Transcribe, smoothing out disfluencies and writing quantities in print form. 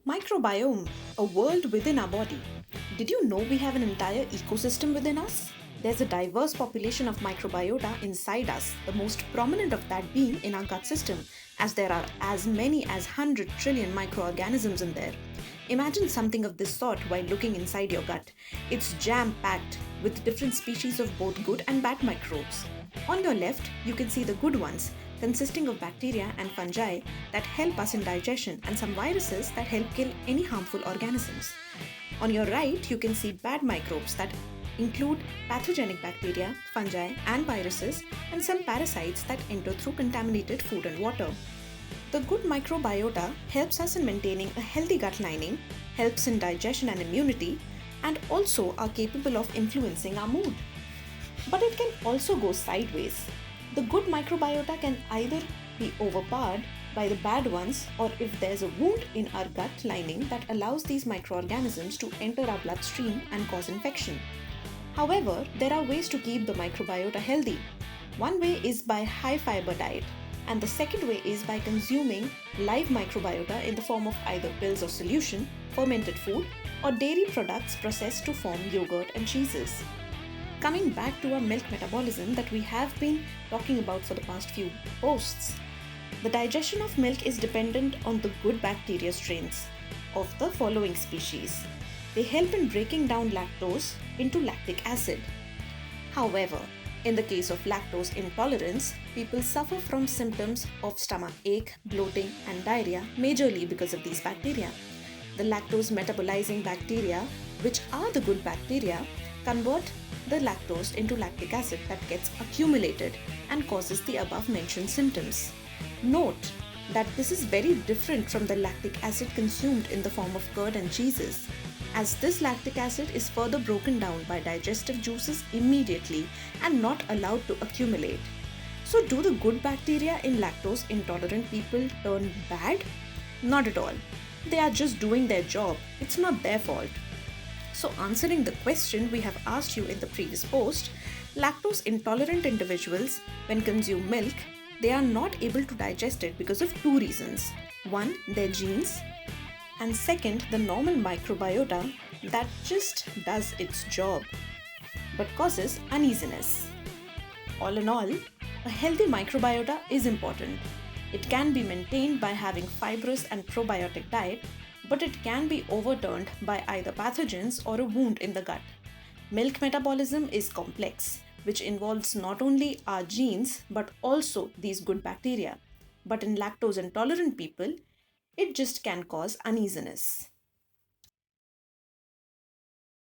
Microbiome, a world within our body. Did you know we have an entire ecosystem within us? There's a diverse population of microbiota inside us, the most prominent of that being in our gut system, as there are as many as 100 trillion microorganisms in there. Imagine something of this sort while looking inside your gut. It's jam packed with different species of both good and bad microbes. On your left, you can see the good ones, consisting of bacteria and fungi that help us in digestion and some viruses that help kill any harmful organisms. On your right, you can see bad microbes that include pathogenic bacteria, fungi, and viruses, and some parasites that enter through contaminated food and water. The good microbiota helps us in maintaining a healthy gut lining, helps in digestion and immunity, and also are capable of influencing our mood. But it can also go sideways. The good microbiota can either be overpowered by the bad ones, or if there's a wound in our gut lining that allows these microorganisms to enter our bloodstream and cause infection. However, there are ways to keep the microbiota healthy. One way is by high fiber diet, and the second way is by consuming live microbiota in the form of either pills or solution, fermented food, or dairy products processed to form yogurt and cheeses. Coming back to our milk metabolism that we have been talking about for the past few posts, the digestion of milk is dependent on the good bacteria strains of the following species. They help in breaking down lactose into lactic acid. However, in the case of lactose intolerance, people suffer from symptoms of stomach ache, bloating, and diarrhea majorly because of these bacteria. The lactose metabolizing bacteria, which are the good bacteria, convert the lactose into lactic acid that gets accumulated and causes the above mentioned symptoms. Note that this is very different from the lactic acid consumed in the form of curd and cheeses, as this lactic acid is further broken down by digestive juices immediately and not allowed to accumulate. So do the good bacteria in lactose intolerant people turn bad? Not at all. They are just doing their job. It's not their fault. So answering the question we have asked you in the previous post, lactose intolerant individuals, when consume milk, they are not able to digest it because of two reasons. One, their genes, and second, the normal microbiota that just does its job but causes uneasiness. All in all, a healthy microbiota is important. It can be maintained by having fibrous and probiotic diet, but it can be overturned by either pathogens or a wound in the gut. Milk metabolism is complex, which involves not only our genes but also these good bacteria. But in lactose intolerant people, it just can cause uneasiness.